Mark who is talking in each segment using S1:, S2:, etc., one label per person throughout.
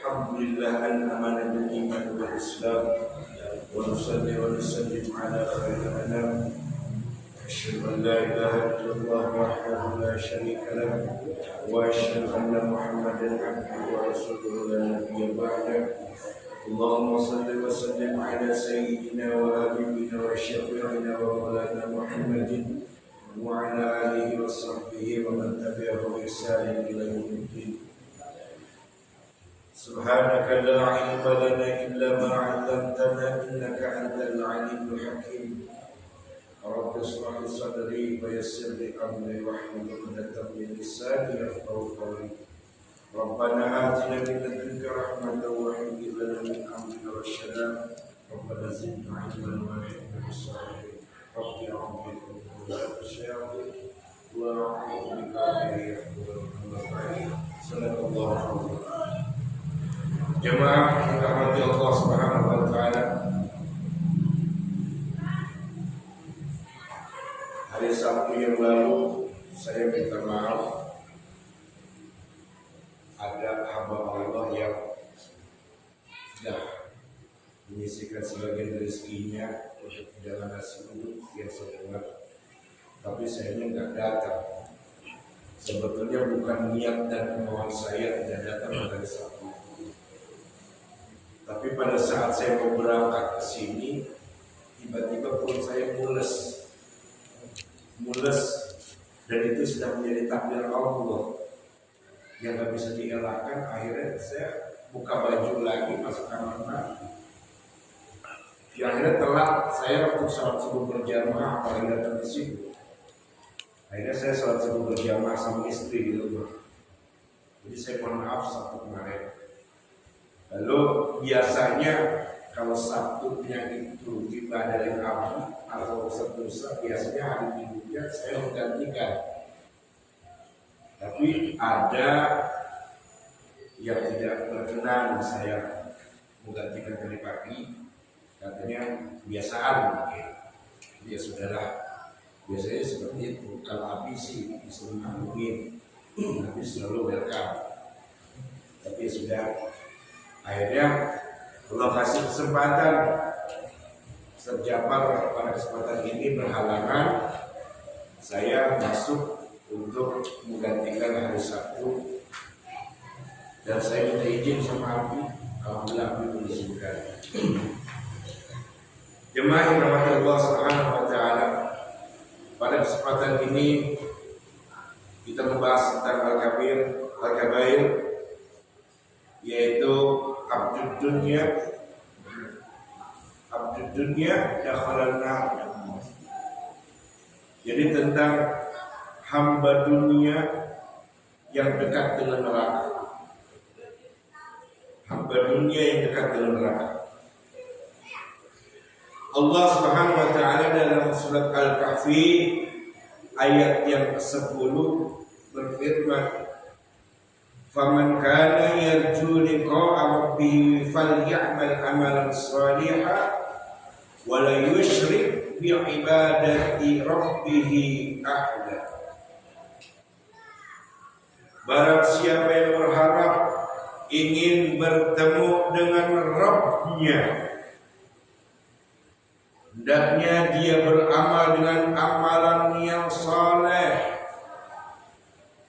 S1: الحمد لله أنعمنا بالإيمان والإسلام ونصلي ونسلم على خير الأنام أشهد أن لا إله إلا الله وحده لا شريك له وأشهد أن محمدا عبده ورسوله لا نبي بعده اللهم صل وسلم على سيدنا وحبيبنا وشفيعنا ومولانا محمد وعلى آله وصحبه ومن تبعه بإحسان إلى يوم الدين سبحانك لا علم لنا إلا ما علمتنا إنك أنت العليم الحكيم رب اشرح لي صدري ويسر لي أمري واحلل عقدة من لساني يفقهوا قولي ربنا آتنا من لدنك رحمة وهيئ لنا من أمرنا رشدا ربنا زدنا علما وحكمة بالصالحين رب أعوذ بك من همزات الشياطين وأعوذ بك أن يحضرون صدق الله العظيم. Jemaah yang dirahmati Allah Subhanahu wa taala. Hari Sabtu yang lalu saya minta maaf, ada hamba Allah yang sudah menyisihkan sebagian rezekinya untuk jalan nasi uduk yang saya buat, tapi sayanya nggak datang. Sebetulnya bukan niat dan kemauan saya tidak datang pada hari Sabtu, tapi pada saat saya mau berangkat ke sini, tiba-tiba perut saya mules, dan itu sudah menjadi takdir Allah yang gak bisa dielakkan. Akhirnya saya buka baju lagi, masuk kamar mandi. Ya, akhirnya telat saya untuk sholat subuh berjamaah, apalagi datang ke sini. Akhirnya saya sholat subuh berjamaah sama istri di rumah. Jadi saya mohon maaf Sabtu kemarin. Lalu biasanya kalau Sabtunya itu tiba dari Abu atau Sabtu biasanya hari Minggunya saya menggantikan. Tapi ada yang tidak berkenan saya menggantikan dari pagi, katanya kebiasaan mungkin. Ya sudahlah, biasanya seperti itu. Kalau Abi sih disuruh ngomongin, Abi selalu welcome. Tapi sudah, akhirnya Allah kasih kesempatan. Serjapar pada kesempatan ini berhalangan, saya masuk untuk menggantikan hari Sabtu, dan saya minta izin sama Abi. Alhamdulillah Abi mengizinkan. Jemaah yang dirahmati Allah Subhanahu wa taala, pada kesempatan ini kita membahas tentang al-kabair, yaitu abdud dunya dakhalan nar. Jadi tentang hamba dunia yang dekat dengan neraka. Hamba dunia yang dekat dengan neraka. Allah Subhanahu wa taala dalam surat Al-Kahfi ayat yang ke-10 berfirman, "Faman kana yarju liqa'a rabbih falya'mal 'amalan shalihan wa la yusyrik bi 'ibadati rabbih ahada." Barang siapa yang berharap ingin bertemu dengan Rabb-Nya, hendaknya dia beramal dengan amalan yang saleh,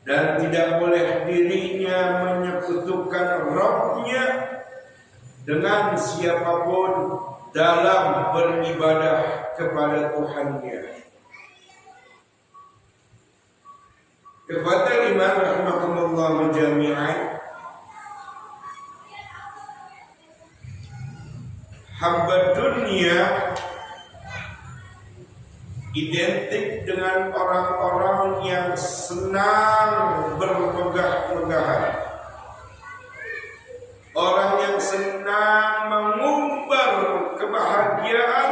S1: dan tidak boleh dirinya menyekutukan Rabb-Nya dengan siapapun dalam beribadah kepada Tuhan-Nya. Ikhwatal iman rahimakumullah jami'an, hamba dunia identik dengan orang-orang yang senang bermegah-megahan, orang yang senang mengumbar kebahagiaan,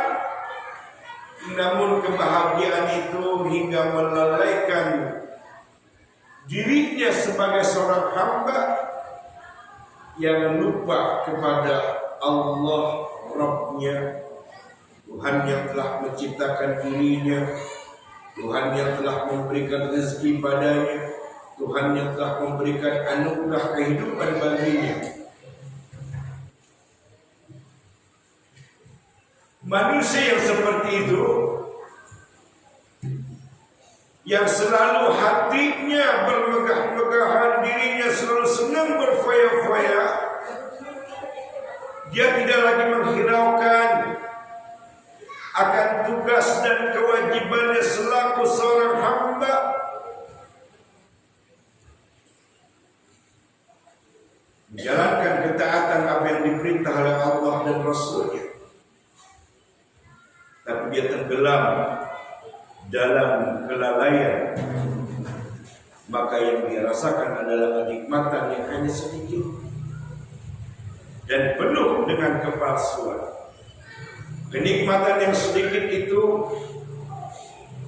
S1: namun kebahagiaan itu hingga melalaikan dirinya sebagai seorang hamba yang lupa kepada Allah Rabb-Nya, Tuhan yang telah menciptakan dirinya, Tuhan yang telah memberikan rezeki padanya, Tuhan yang telah memberikan anugerah kehidupan baginya. Manusia yang seperti itu, yang selalu hatinya bermegah-megahan, dirinya selalu senang berfoya-foya, dia tidak lagi menghiraukan akan tugas dan kewajibannya selaku seorang hamba. Menjalankan ketaatan apa yang diperintah oleh Allah dan Rasul-Nya. Tapi dia tenggelam dalam kelalaian, maka yang dia rasakan adalah kenikmatan yang hanya sedikit dan penuh dengan kepalsuan. Kenikmatan yang sedikit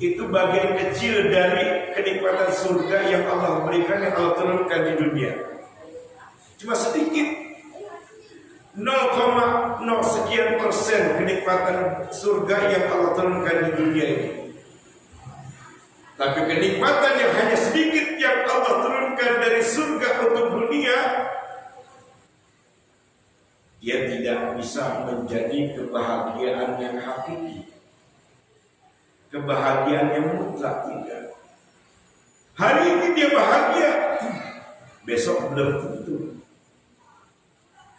S1: itu bagian kecil dari kenikmatan surga yang Allah berikan, yang Allah turunkan di dunia. Cuma sedikit, 0,0 sekian persen kenikmatan surga yang Allah turunkan di dunia ini. Tapi kenikmatan yang hanya sedikit yang Allah turunkan dari surga untuk dunia, dia tidak bisa menjadi kebahagiaan yang hakiki, kebahagiaan yang mutlak, tidak. Hari ini dia bahagia, besok belum tentu.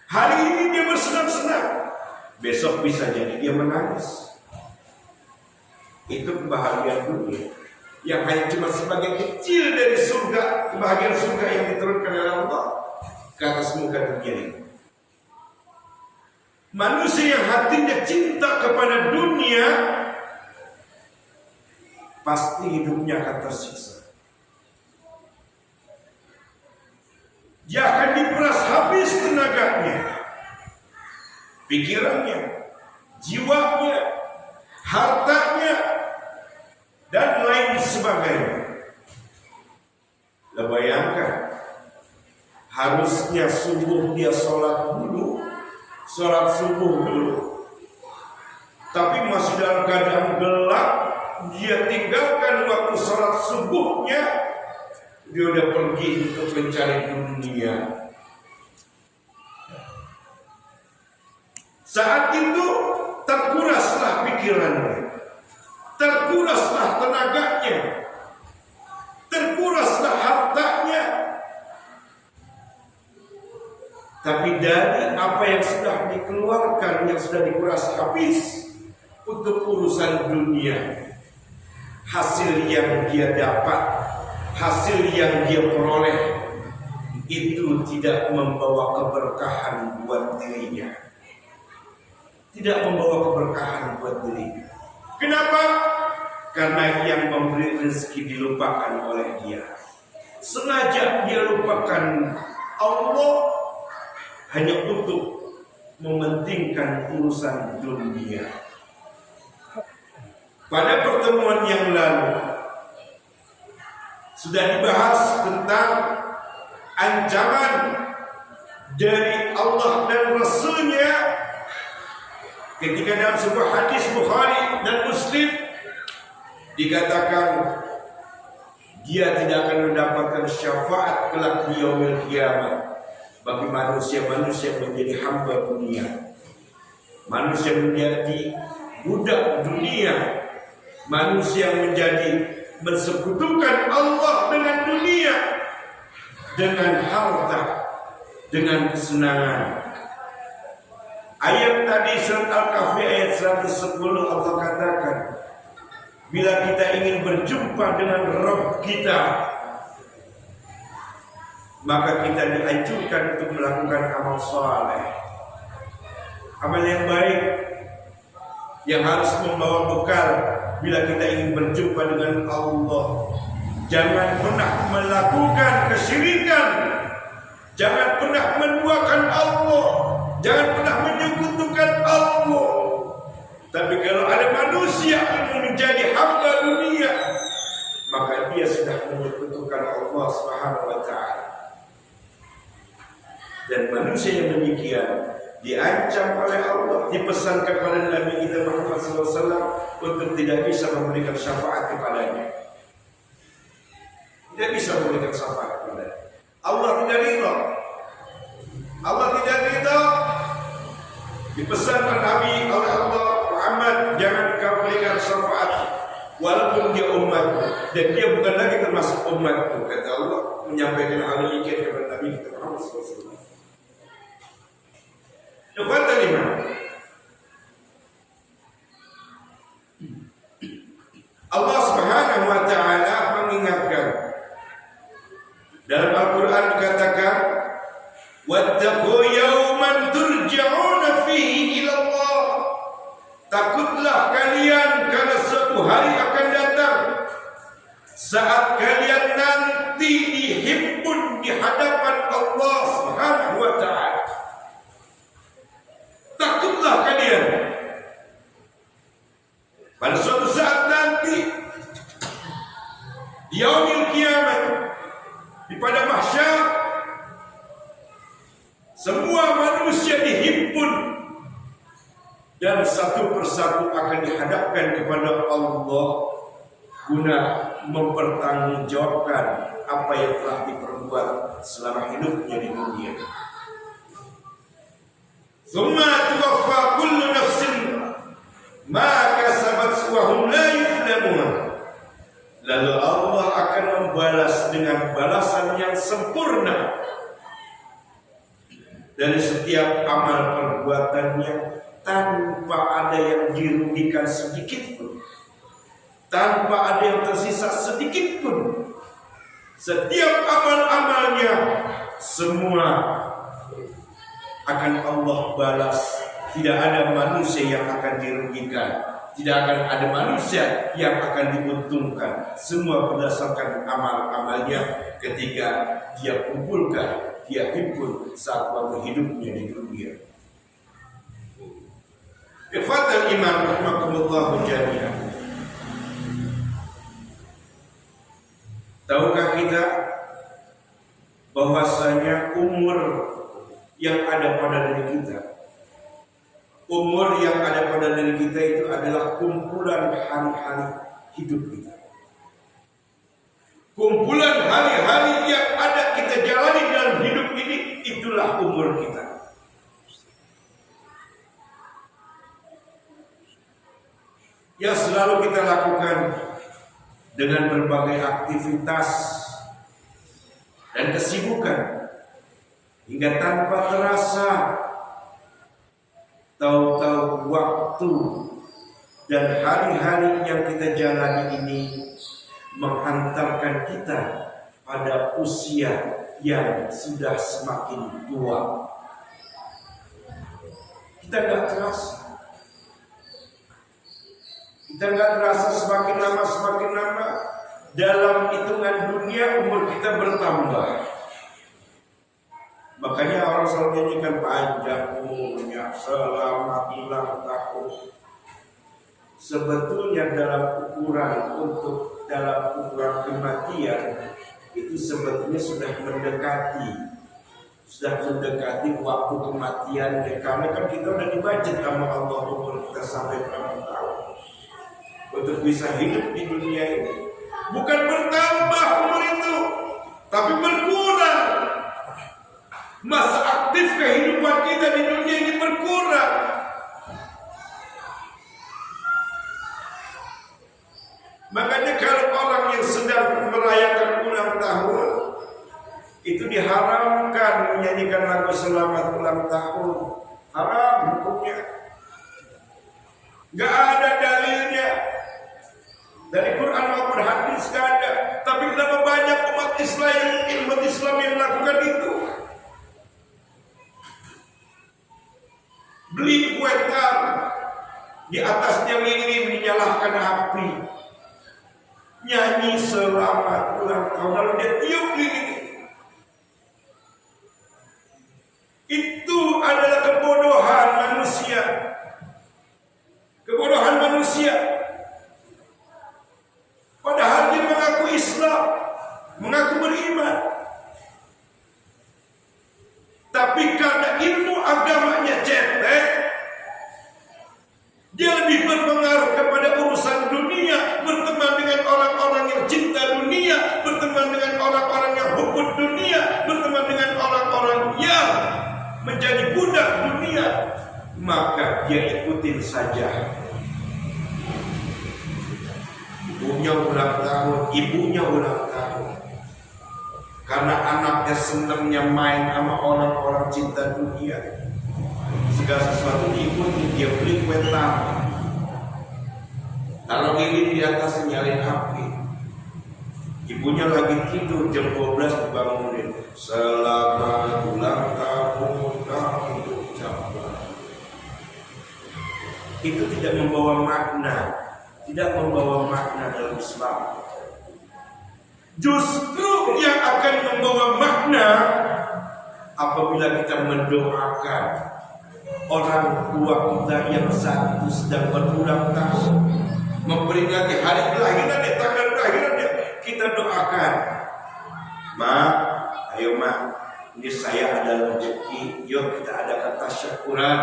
S1: Hari ini dia bersenang-senang, besok bisa jadi dia menangis. Itu kebahagiaan dunia yang hanya cuma sebagian kecil dari surga, kebahagiaan surga yang diturunkan oleh Allah ke atas muka dunia ini. Manusia yang hatinya cinta kepada dunia, pasti hidupnya akan tersiksa. Dia akan diperas habis tenaganya, pikirannya, jiwanya, hartanya, dan lain sebagainya. Lah bayangkan, harusnya subuh dia sholat subuh dulu, tapi masih dalam keadaan gelap, dia tinggalkan waktu sholat subuhnya, dia udah pergi untuk mencari dunia. Saat itu terkuraslah pikirannya, terkuraslah tenaganya, terkuraslah hartanya. Tapi dari apa yang sudah dikeluarkan, yang sudah dikuras habis untuk urusan dunia, hasil yang dia dapat, hasil yang dia peroleh, itu tidak membawa keberkahan buat dirinya. Tidak membawa keberkahan buat dirinya. Kenapa? Karena yang memberi rezeki dilupakan oleh dia. Sengaja dia lupakan Allah hanya untuk mementingkan urusan dunia. Pada pertemuan yang lalu sudah dibahas tentang ancaman dari Allah dan Rasul-Nya ketika dalam sebuah hadis Bukhari dan Muslim dikatakan dia tidak akan mendapatkan syafaat kelak di yaumil qiyamah bagi manusia-manusia yang menjadi hamba dunia, manusia yang menjadi budak dunia, manusia yang menjadi mensekutukan Allah dengan dunia, dengan harta, dengan kesenangan. Ayat tadi surat Al-Kahfi ayat 110 Allah katakan, bila kita ingin berjumpa dengan Rabb kita, maka kita dianjurkan untuk melakukan amal saleh, amal yang baik yang harus membawa bekal bila kita ingin berjumpa dengan Allah. Jangan pernah melakukan kesyirikan, jangan pernah menduakan Allah, jangan pernah menyekutukan Allah. Tapi kalau ada manusia yang menjadi hamba dunia, maka dia sudah menyekutukan Allah Subhanahu wa Ta'ala. Dan manusia yang demikian diancam oleh Allah, dipesan kepada Nabi kita Muhammad SAW untuk tidak bisa memberikan syafaat kepadanya. Tidak bisa memberikan syafaat kepadanya. Allah tidak ridha. Allah tidak ridha. Dipesan oleh Nabi oleh Allah, Muhammad, jangan kau berikan syafaat walaupun dia umatmu dan dia bukan lagi termasuk umatmu, kata Allah menyampaikan hal ini kepada Nabi kita Muhammad SAW. Ikhwatal iman, Allah Subhanahu wa taala mengingatkan dalam Al-Qur'an dikatakan wattaqu yawman turja'una fihi ila Allah. Takutlah kalian karena suatu hari akan datang saat kalian nanti dihimpun di hadapan Allah Subhanahu wa taala. Takutlah kalian pada suatu saat nanti di yaumil kiamat, di pada mahsyar, semua manusia dihimpun dan satu persatu akan dihadapkan kepada Allah guna mempertanggungjawabkan apa yang telah diperbuat selama hidupnya di dunia. Tsumma tuwaffa kullu nafsin ma kasabat wa hum la yuzlamun. Lalu Allah akan membalas dengan balasan yang sempurna dari setiap amal perbuatannya, tanpa ada yang dirugikan sedikit pun, tanpa ada yang tersisa sedikit pun. Setiap amal-amalnya semua akan Allah balas. Tidak ada manusia yang akan dirugikan, tidak akan ada manusia yang akan diuntungkan. Semua berdasarkan amal-amalnya ketika dia kumpulkan, dia himpun saat waktu hidupnya di dunia. Ikhwatal iman rahimakumullah jami'an. Tahukah kita bahwasanya umur yang ada pada diri kita, umur yang ada pada diri kita itu adalah kumpulan hari-hari hidup kita. Kumpulan hari-hari yang ada kita jalani dalam hidup ini, itulah umur kita. Yang selalu kita lakukan dengan berbagai aktivitas dan kesibukan, hingga tanpa terasa tahu-tahu waktu dan hari-hari yang kita jalani ini menghantarkan kita pada usia yang sudah semakin tua. Kita nggak terasa. Kita nggak terasa semakin lama dalam hitungan dunia umur kita bertambah. Makanya orang selalu nyanyikan panjang umurnya, selamat ulang tahun. Sebetulnya dalam ukuran kematian itu sebetulnya sudah mendekati waktu kematiannya. Karena kan kita udah dibaca sama Allah umur kita sampai berapa tahun untuk bisa hidup di dunia ini. Bukan bertambah umur itu, tapi berkurang. Masa aktif kehidupan kita di dunia ini berkurang. Makanya kalau orang yang sedang merayakan ulang tahun itu diharamkan menyanyikan lagu selamat ulang tahun. Haram hukumnya. Gak ada dalilnya dari Quran maupun hadis, gak ada. Tapi kenapa banyak umat Islam yang melakukan itu? Beli kue tar, di atasnya lilin, dinyalakan api, nyanyi selamat ulang tahun, lalu dia tiup lilin. Itu adalah kebodohan manusia. Kebodohan manusia. Padahal dia mengaku Islam, mengaku beriman, tapi karena ilmu agamanya cetek, dia lebih berpengaruh kepada urusan dunia, berteman dengan orang-orang yang cinta dunia, berteman dengan orang-orang yang hubud dunia, berteman dengan orang-orang yang menjadi budak dunia. Maka dia ikutin saja ibunya ulang tahun, ibunya ulang tahun. Karena anaknya senangnya main sama orang-orang cinta dunia. Segala sesuatu diikuti, dia beli kue tamu. Taruh lilin di atas nyalain api. Ibunya lagi tidur jam 12 dibangunin. Selamat ulang tahun kamu ucapkan. Itu tidak membawa makna, tidak membawa makna dalam Islam. Justru yang akan membawa makna apabila kita mendoakan orang tua kita yang satu sedang berulang tahun, memperingati hari kelahiran dia, tanggal kelahiran dia, kita doakan, Ma, ayo Ma, ini saya ada rezeki, yuk kita adakan tasyakuran,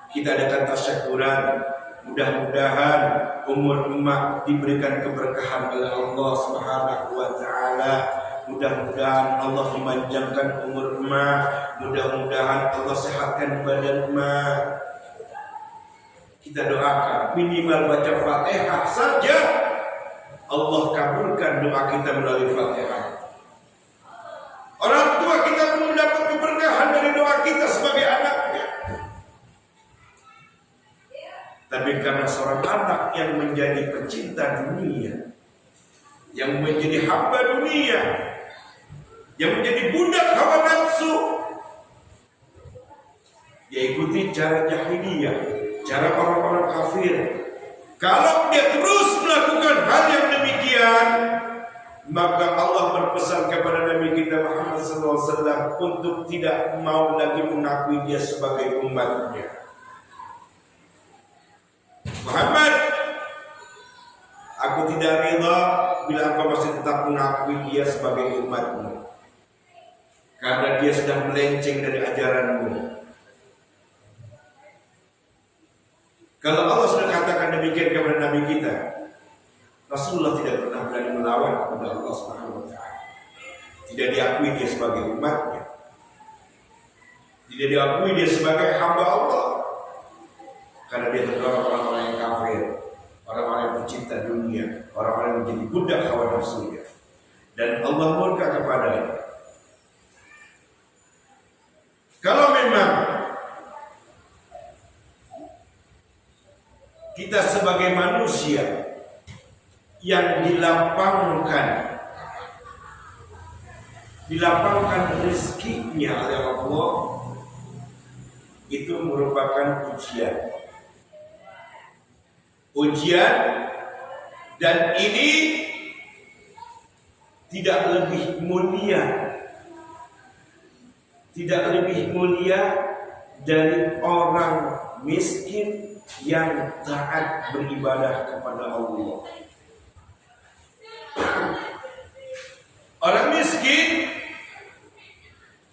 S1: kita adakan tasyakuran. Mudah-mudahan umur emak diberikan keberkahan oleh Allah Subhanahu wa taala. Mudah-mudahan Allah memanjangkan umur emak, mudah-mudahan Allah sehatkan badan emak. Kita doakan, minimal baca Fatihah saja Allah kabulkan doa kita melalui Fatihah. Orang tua kita pun mendapat keberkahan dari doa kita sebagai anaknya. Tapi karena seorang anak yang menjadi pecinta dunia, yang menjadi hamba dunia, yang menjadi budak hawa nafsu, dia ikuti cara jahiliyah, cara orang-orang kafir. Kalau dia terus melakukan hal yang demikian, maka Allah berpesan kepada Nabi kita Muhammad SAW untuk tidak mau lagi mengakui dia sebagai umatnya. Muhammad, aku tidak rela bila engkau masih tetap mengakui dia sebagai umatmu, karena dia sudah melenceng dari ajaranmu. Kalau Allah sudah katakan demikian kepada Nabi kita, Rasulullah tidak pernah berani melawan kepada Allah Subhanahu wa taala. Tidak diakui dia sebagai umatnya, tidak diakui dia sebagai hamba Allah, karena dia tergolong orang-orang yang kafir, orang-orang yang pecinta dunia, orang-orang yang menjadi budak hawa nafsunya, dan Allah murka kepadanya. Kalau memang kita sebagai manusia yang dilapangkan rezekinya oleh Allah, itu merupakan ujian, dan ini tidak lebih mulia dari orang miskin yang taat beribadah kepada Allah. Orang miskin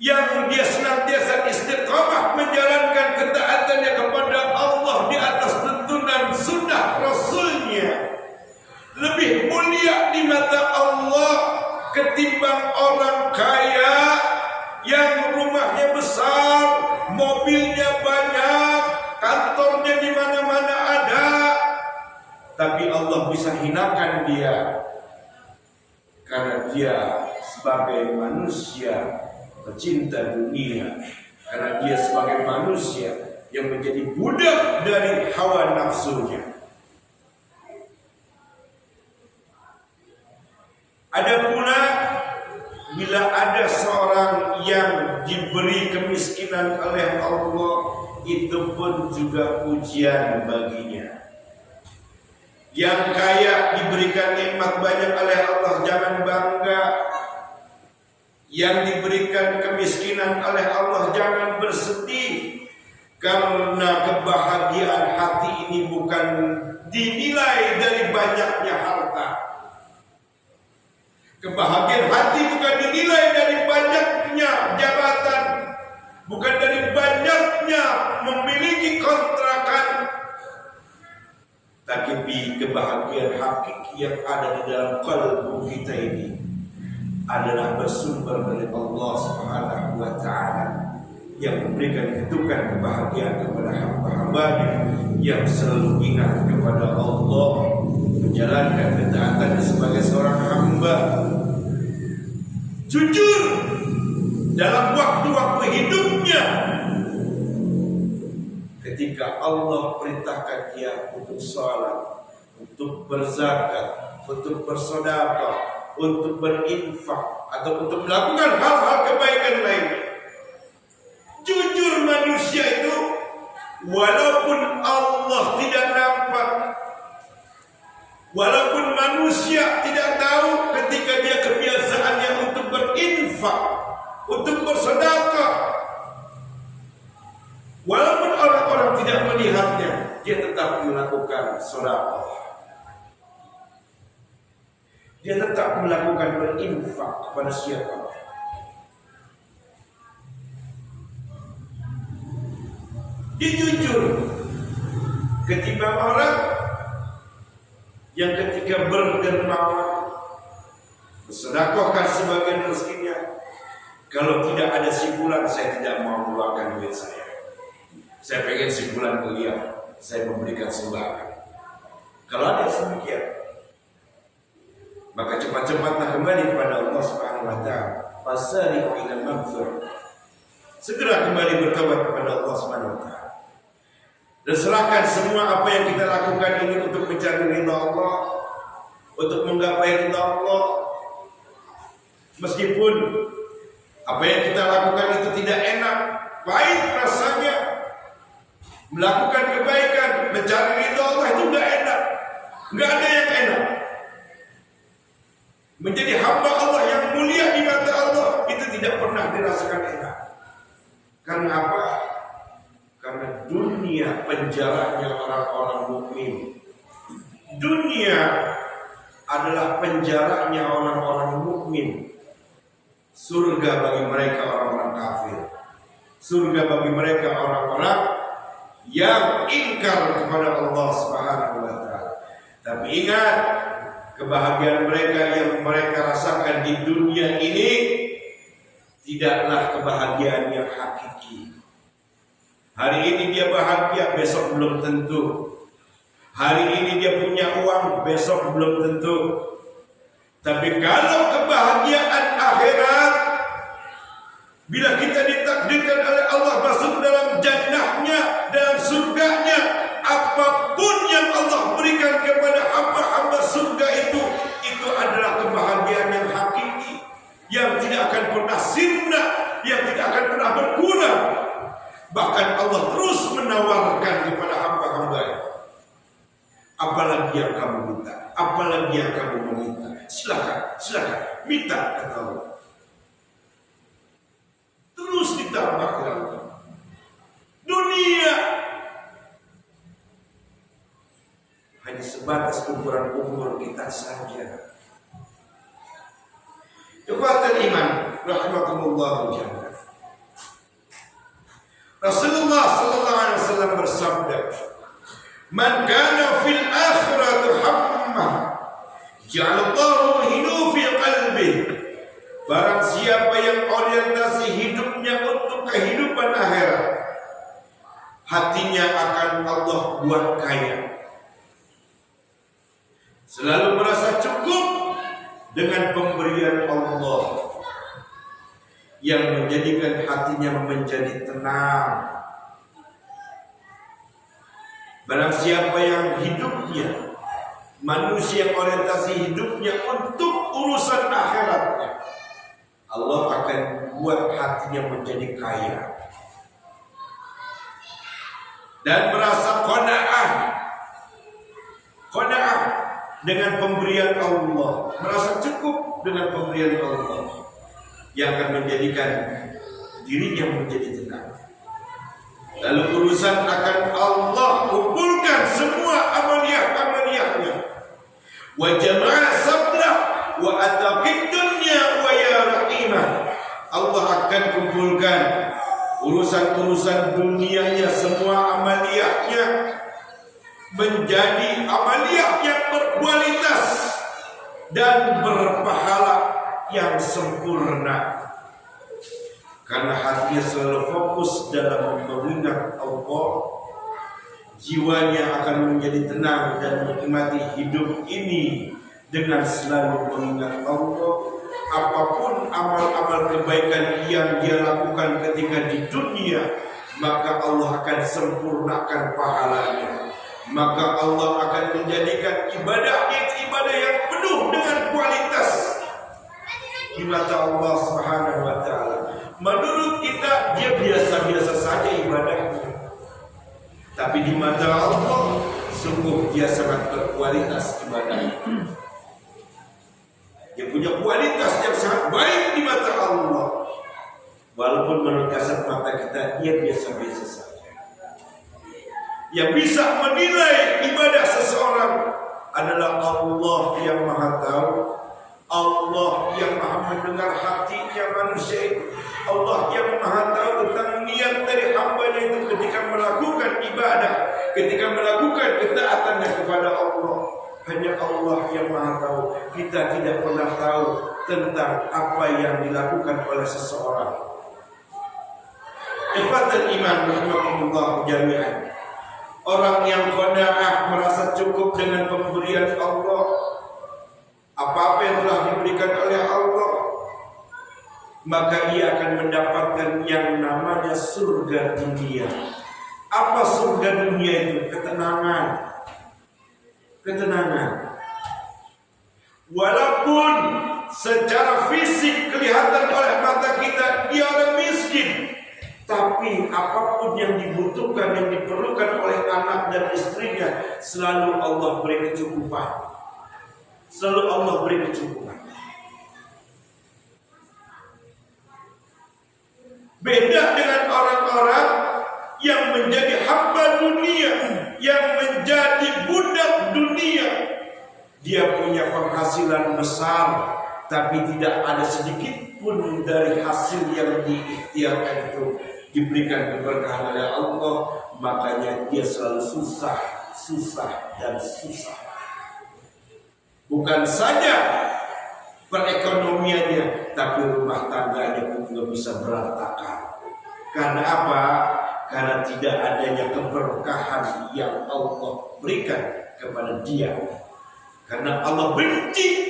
S1: yang dia senantiasa istiqamah menjalankan ketaatannya kepada Allah di atas tuntunan sunnah Rasulnya, lebih mulia di mata Allah ketimbang orang kaya yang rumahnya besar, mobilnya banyak, kantornya di mana-mana ada, tapi Allah bisa hinakan dia karena dia sebagai manusia pecinta dunia, karena dia sebagai manusia yang menjadi budak dari hawa nafsunya. Ada pula bila ada seorang yang diberi kemiskinan oleh Allah, itu pun juga ujian baginya. Yang kaya diberikan nikmat banyak oleh Allah, jangan bangga. Yang diberikan kemiskinan oleh Allah, jangan bersedih, karena kebahagiaan hati ini bukan dinilai dari banyaknya harta. Kebahagiaan hati bukan dinilai dari banyaknya jabatan, bukan dari banyaknya memiliki kontrakan, tapi kebahagiaan hakiki yang ada di dalam kalbu kita ini adalah bersumber dari Allah Subhanahu wa taala, yang memberikan ketukan kebahagiaan kepada hamba-hambanya yang selalu ingat kepada Allah menjalankan ketaatannya sebagai seorang hamba, jujur dalam waktu-waktu hidupnya. Ketika Allah perintahkan dia untuk sholat, untuk berzakat, untuk bersedekah, untuk berinfak, atau untuk melakukan hal-hal kebaikan lainnya, jujur manusia itu, walaupun Allah tidak nampak, walaupun manusia tidak tahu, ketika dia kebiasaannya untuk berinfak, untuk bersedekah, walaupun orang-orang tidak melihatnya, dia tetap melakukan sedekah. Dia tetap melakukan berinfak kepada siapa? Dia jujur ketimbang orang yang ketika berdermawan bersedekahkan sebagian rezekinya. Kalau tidak ada si fulan, saya tidak mau mengeluarkan duit saya. Saya pengen si fulan melihat, saya memberikan sumbangan. Kalau ada demikian, maka cepat-cepatlah kembali kepada Allah Subhanahu wa taala. Fasari'u ila maghfirah. Segera kembali bertobat kepada Allah Subhanahu wa taala. Dan serahkan semua apa yang kita lakukan ini untuk mencari ridha Allah, untuk menggapai ridha Allah. Meskipun apa yang kita lakukan itu tidak enak, pahit rasanya. Melakukan kebaikan, mencari ridha Allah itu enggak enak. Enggak ada yang enak. Menjadi hamba Allah yang mulia di mata Allah itu tidak pernah dirasakan enak. Karena apa? Karena dunia penjaranya orang-orang mukmin. Dunia adalah penjaranya orang-orang mukmin. Surga bagi mereka orang-orang kafir. Surga bagi mereka orang-orang yang ingkar kepada Allah Subhanahu wa taala. Tapi ingat, kebahagiaan mereka yang mereka rasakan di dunia ini tidaklah kebahagiaan yang hakiki. Hari ini dia bahagia, besok belum tentu. Hari ini dia punya uang, besok belum tentu. Tapi kalau kebahagiaan akhirat, bila kita ditakdirkan oleh Allah masuk dalam jannahnya, dalam surganya, apapun yang Allah berikan kepada hamba-hamba surga itu adalah kebahagiaan yang hakiki, yang tidak akan pernah sirna, yang tidak akan pernah berkurang. Bahkan Allah terus menawarkan kepada hamba-hambanya, apalagi yang kamu minta, apalagi yang kamu meminta, silakan, silakan, minta, kata Allah. Terus ditambahkan. Dunia hanya sebatas ukuran umur kita saja. Ikhwatul iman, rahimakumullah jami'an. Rasulullah sallallahu alaihi wasallam bersabda, "Man kana fil akhirati hammah, ja'alallahu hinu fi qalbihi." Barang siapa yang orientasi hidupnya untuk kehidupan akhirat, hatinya akan Allah buat kaya. Selalu merasa cukup dengan pemberian Allah yang menjadikan hatinya menjadi tenang. Barang siapa yang hidupnya, manusia yang orientasi hidupnya untuk urusan akhiratnya, Allah akan buat hatinya menjadi kaya dan merasa qanaah dengan pemberian Allah, merasa cukup dengan pemberian Allah yang akan menjadikan dirinya menjadi tenang. Lalu urusan akan Allah kumpulkan semua amaliyah-amaliyahnya. Wa jama'a sablah wa ataqid dunya wa ya rahimah. Allah akan kumpulkan urusan-urusan dunianya, semua amaliyahnya menjadi amaliyah yang berkualitas dan berpahala yang sempurna. Karena hatinya selalu fokus dalam mengingat Allah, jiwanya akan menjadi tenang dan menikmati hidup ini dengan selalu mengingat Allah. Apapun amal-amal kebaikan yang dia lakukan ketika di dunia, maka Allah akan sempurnakan pahalanya. Maka Allah akan menjadikan ibadahnya ibadah yang penuh dengan kualitas di mata Allah Subhanahu wa taala. Menurut kita dia biasa-biasa saja ibadahnya, tapi di mata Allah sungguh dia sangat berkualitas ibadahnya. Dia punya kualitas yang sangat baik di mata Allah. Walaupun menurut kasat mata kita dia biasa-biasa saja. Yang bisa menilai ibadah seseorang adalah Allah yang Maha Tahu, Allah yang Maha mendengar hatinya manusia itu, Allah yang Maha Tahu tentang niat dari hamba-Nya itu ketika melakukan ibadah, ketika melakukan ketaatannya kepada Allah. Hanya Allah yang Maha Tahu. Kita tidak pernah tahu tentang apa yang dilakukan oleh seseorang. Ikhwatul iman rahimakumullah jami'an. Orang yang qanaah, merasa cukup dengan pemberian Allah, apa-apa yang telah diberikan oleh Allah, maka ia akan mendapatkan yang namanya surga dunia. Apa surga dunia itu? Ketenangan. Ketenangan. Walaupun secara fisik kelihatan oleh mata kita dia orang miskin, tapi apapun yang dibutuhkan, yang diperlukan oleh anak dan istrinya, selalu Allah beri kecukupan. Selalu Allah beri kecukupan. Beda dengan orang-orang yang menjadi hamba dunia, yang menjadi budak dunia. Dia punya penghasilan besar, tapi tidak ada sedikit pun dari hasil yang diikhtiarkan itu diberikan keberkahan oleh Allah. Makanya dia selalu susah, dan susah. Bukan saja perekonomiannya, tapi rumah tangganya pun juga bisa berantakan. Karena apa? Karena tidak adanya keberkahan yang Allah berikan kepada dia. Karena Allah benci,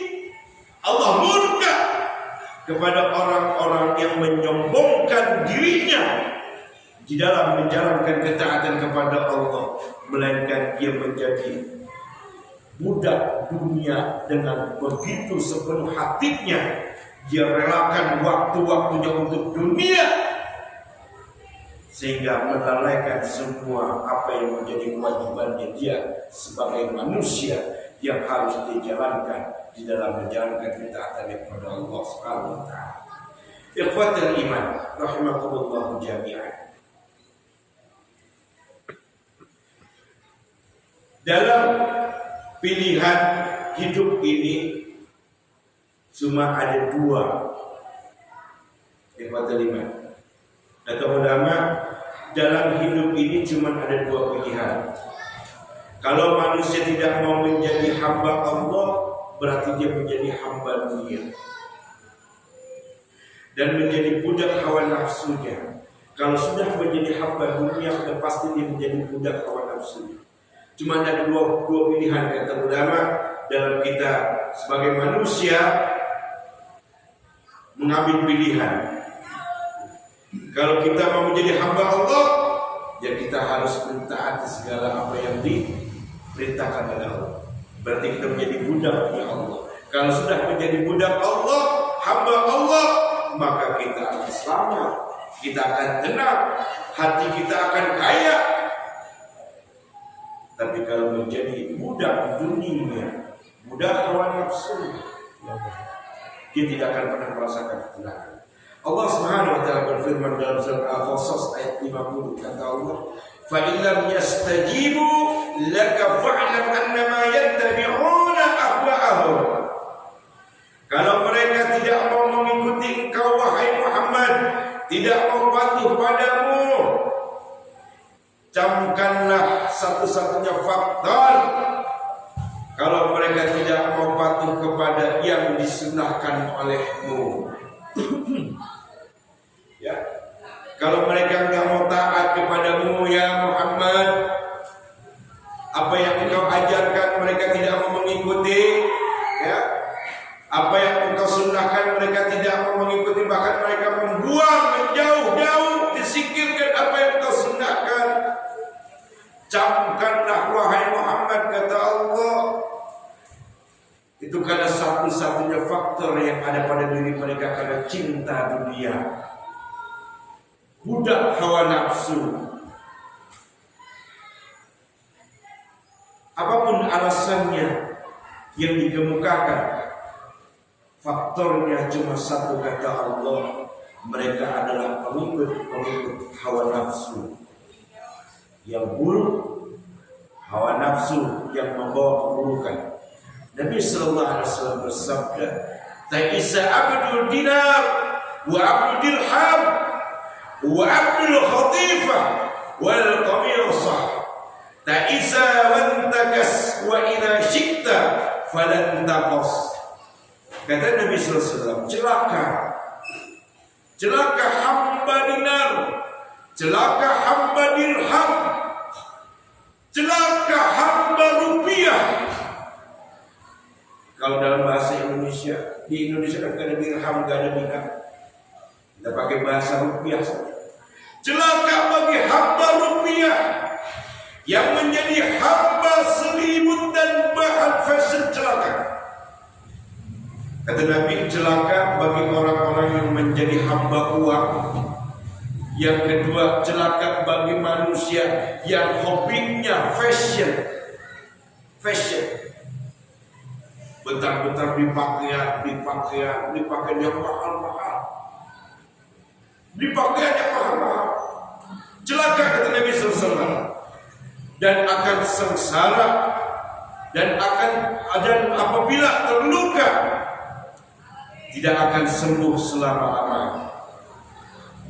S1: Allah murka kepada orang-orang yang menyombongkan dirinya di dalam menjalankan ketaatan kepada Allah, melainkan dia menjadi budak dunia dengan begitu sepenuh hatinya. Dia relakan waktu-waktunya untuk dunia, sehingga melalaikan semua apa yang menjadi kewajibannya dia sebagai manusia yang harus dijalankan di dalam menjalankan ketaatan kepada Allah Subhanahu wa taala. Ikhwatul iman rahimakumullah jami'an. Dalam pilihan hidup ini cuma ada dua. Ikhwatul iman. Kata ulama, dalam hidup ini cuma ada dua pilihan. Kalau manusia tidak mau menjadi hamba Allah, berarti dia menjadi hamba dunia dan menjadi budak hawa nafsunya. Kalau sudah menjadi hamba dunia, sudah pasti dia menjadi budak hawa nafsunya. Cuma ada dua pilihan, kata ulama, dalam kita sebagai manusia mengambil pilihan. Kalau kita mau menjadi hamba Allah, ya kita harus mentaati segala apa yang diperintahkan oleh Allah. Berarti kita menjadi budaknya Allah. Kalau sudah menjadi budak Allah, hamba Allah, maka kita akan selamat, kita akan tenang, hati kita akan kaya. Tapi kalau menjadi budak dunia, budak hawa nafsu, dia tidak akan pernah merasakan ketenangan. Allah Subhanahu wa taala berfirman dalam surat Al-Qasas ayat 50, kata Allah, "Fa in lam yastajibu laka fa'lam annama yattabi'una ahwa'ahum." Kalau mereka tidak mau mengikuti engkau wahai Muhammad, tidak mau patuh padamu, camkanlah satu-satunya faktor. Kalau mereka tidak mau patuh kepada yang disunahkan olehmu, ya, kalau mereka nggak mau taat kepadamu ya Muhammad, mengikuti ya apa yang engkau sunnahkan, mereka tidak mau mengikuti, bahkan mereka membuang menjauh-jauh, disingkirkan apa yang engkau sunnahkan. Camkanlah wahai Muhammad, kata Allah, itu karena satu-satunya faktor yang ada pada diri mereka karena cinta dunia, budak hawa nafsu. Apapun alasannya yang dikemukakan, faktornya cuma satu, kata Allah, mereka adalah pengikut hawa nafsu yang buruk, hawa nafsu yang membawa keburukan. Nabi sallallahu alaihi wasallam bersabda, "Ta'isa abdul dinar wa abdul dirham wa abdul khatifah wal qamisah. Ta'isa wan takas wa idza syi'ta falan taqas." Kata Nabi sallallahu alaihi wasallam, celaka hamba dinar, celaka hamba dirham, celaka hamba rupiah. Kalau dalam bahasa Indonesia, di Indonesia kan ada dirham, gak ada dinar. Kita pakai bahasa rupiah saja. Celaka bagi hamba rupiah yang menjadi hamba selimut dan bahan fashion, celaka. Kata Nabi, celaka bagi orang-orang yang menjadi hamba uang. Yang kedua, celaka bagi manusia yang hobinya fashion. Bentar-bentar dipakai yang mahal-mahal. Celaka, kata Nabi SAW. Dan akan sengsara, dan apabila terluka, tidak akan sembuh selama-lamanya.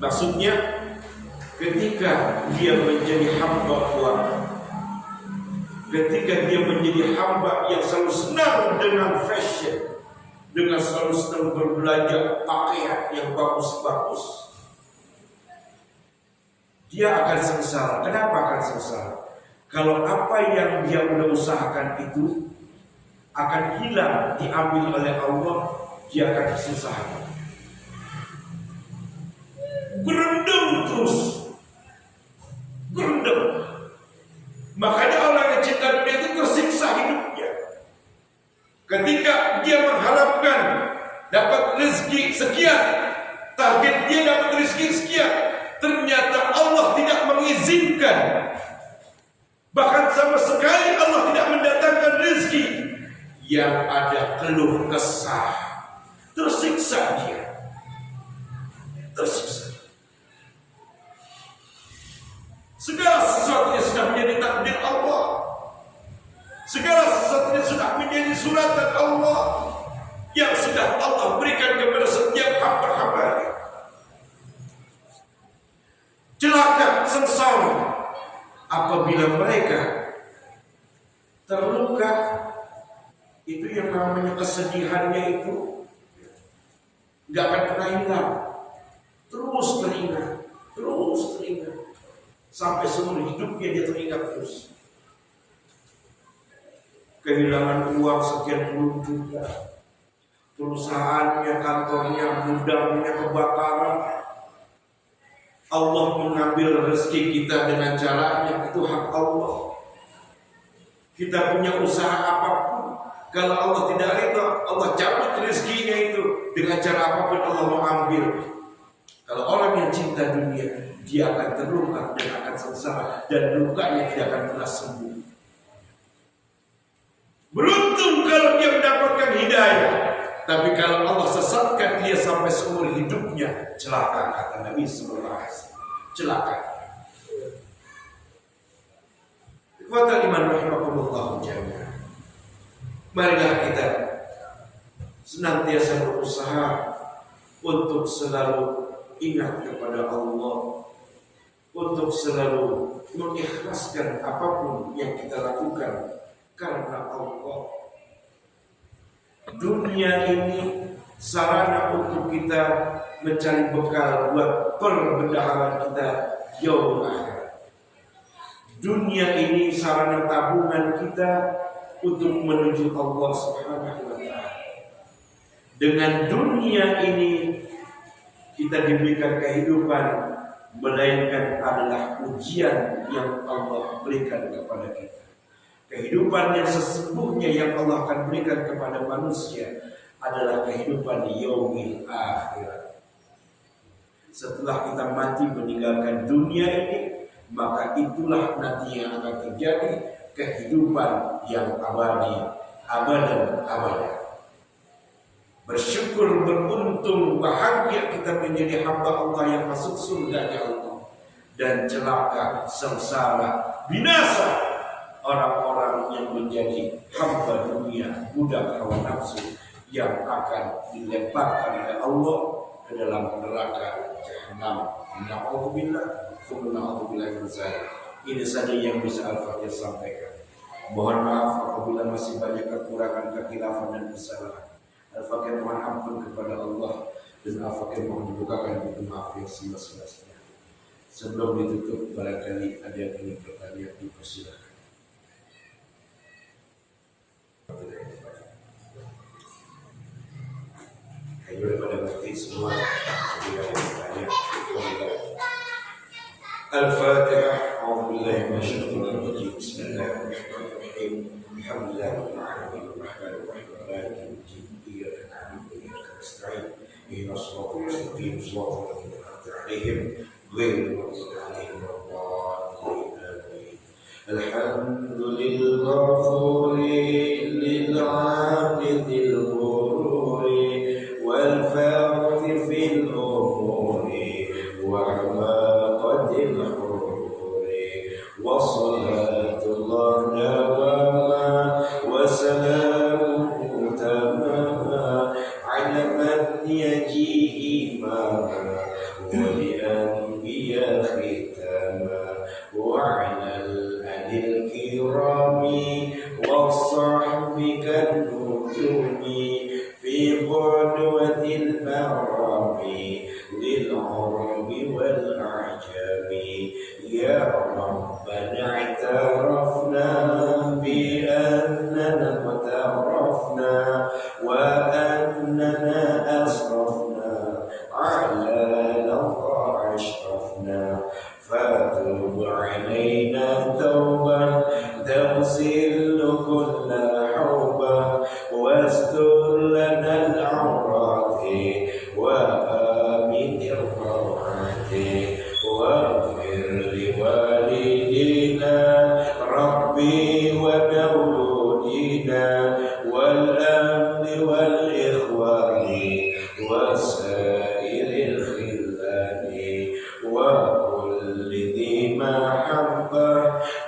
S1: Maksudnya, ketika dia menjadi hamba uang, ketika dia menjadi hamba yang selalu senang dengan fashion, dengan selalu senang berbelanja pakaian yang bagus-bagus, dia akan sengsara. Kenapa akan sengsara? Kalau apa yang dia sudah usahakan itu akan hilang, diambil oleh Allah, dia akan kesusahan. Gerendam terus. Makanya orang yang cinta dunia itu tersiksa hidupnya. Ketika dia mengharapkan dapat rezeki sekian, target dia dapat rezeki sekian, ternyata Allah tidak mengizinkan. Bahkan sama sekali Allah tidak mendatangkan rezeki. Yang ada keluh kesah, tersiksa dia. Segala sesuatunya sudah menjadi takdir Allah. Segala sesuatunya sudah menjadi suratan Allah yang sudah Allah berikan kepada setiap hamba-hambanya. Celaka, sengsara apabila mereka terluka. Itu yang namanya kesedihannya itu gak akan pernah hilang. Terus teringat sampai seumur hidupnya dia teringat terus. Kehilangan uang sekian puluh juta, perusahaannya, kantornya, gudangnya kebakaran. Allah mengambil rezeki kita dengan caranya, itu hak Allah. Kita punya usaha apapun, kalau Allah tidak ridha, Allah cabut rezekinya itu dengan cara apapun Allah mau ambil. Kalau orang yang cinta dunia, dia akan terluka dan akan sengsara, dan lukanya tidak akan pernah sembuh. Beruntung kalau dia mendapatkan hidayah, tapi kalau Allah sesatkan dia sampai seumur hidupnya, celaka, kata Nabi sallallahu alaihi wasallam. Celaka. Ikhwatal iman rahimakumullah jami'an. Marilah kita senantiasa berusaha untuk selalu ingat kepada Allah, untuk selalu mengikhlaskan apapun yang kita lakukan karena Allah. Dunia ini sarana untuk kita mencari bekal buat perbendaharaan kita yaumul akhir. Dunia ini sarana tabungan kita untuk menuju Allah Subhanahu wa Ta'ala. Dengan dunia ini kita diberikan kehidupan, melainkan adalah ujian yang Allah berikan kepada kita. Kehidupan yang sesungguhnya yang Allah akan berikan kepada manusia adalah kehidupan yaumil akhir. Setelah kita mati meninggalkan dunia ini, maka itulah nanti yang akan terjadi kehidupan yang abadi, abadan abada. Bersyukur, beruntung, bahagia kita menjadi hamba Allah yang masuk surganya Allah. Dan celaka, sengsara, binasa orang-orang yang menjadi hamba dunia, budak hawa nafsu yang akan dilemparkan oleh Allah ke dalam neraka jahanam. Na'udzubillah, tsumma na'udzubillah min dzalik. Ini saja yang bisa Al-Fatihah sampaikan. Mohon maaf apabila masih banyak kekurangan, kekhilafan dan kesalahan. Al-Fatihah mohon ampun kepada Allah, dan Al-Fatihah mohon dibukakan pintu maaf yang seluas-luasnya. Sebelum ditutup, barangkali ada yang ingin bertanya, dipersilakan. Ayo daripada berarti semua jika ada yang bertanya, Al-Fatihah. A'udzubillahi minasyaitonir rajim. Bismillahirrahmanirrahim. Alhamdulillahirabbil alamin, arrahmanir rahim, maliki yaumiddin. Iyyaka na'budu wa iyyaka nasta'in. Ihdinas siratal mustaqim, siratal ladzina an'amta 'alaihim ghairil maghdubi 'alaihim waladdallin. Alhamdulillah lil 'abidil ghururi wal fawzi fil umuri wa 'amaqatil hururi wa salatullah dawama wa salamuhu tamama ala man yajihi imama wa li anbiya khitama wa ala al-adil kirami wa sahbika nujumi fi qudwatil marami lil arabi wal ajami ya rabbana i'tarafna bi annana mutarafna wa annana asrafna ala laqad ashrafna fatub alaina tawban تغسل كل حوبة واستر لنا العورات وآمن الروعات واغفر لوالدينا ربي ومولودينا والأهل والإخوان وسائر الخلان وكل ذي محبة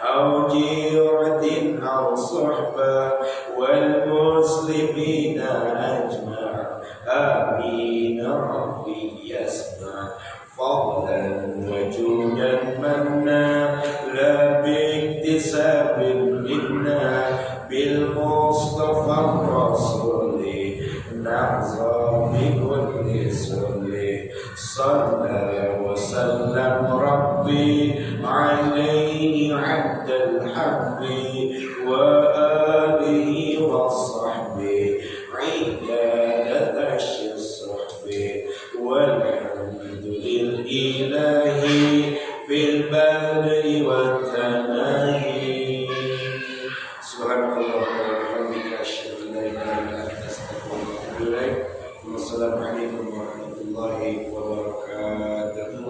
S1: أو جيرة أو صحبة والمسلمين أجمع آمين ربي يسمع فضلا وجودا منا لا باكتساب منا بالمصطفى الرسول نحظى بكل سل صلى وسلم ربي عليه عد الحب وآله وصحبه عداد الصحب والحمد لله في البدء والتناهي سبحانك اللهم وبحمدك أشهد أن لا إله إلا أنت أستغفرك وأتوب إليك والسلام عليكم ورحمة الله وبركاته.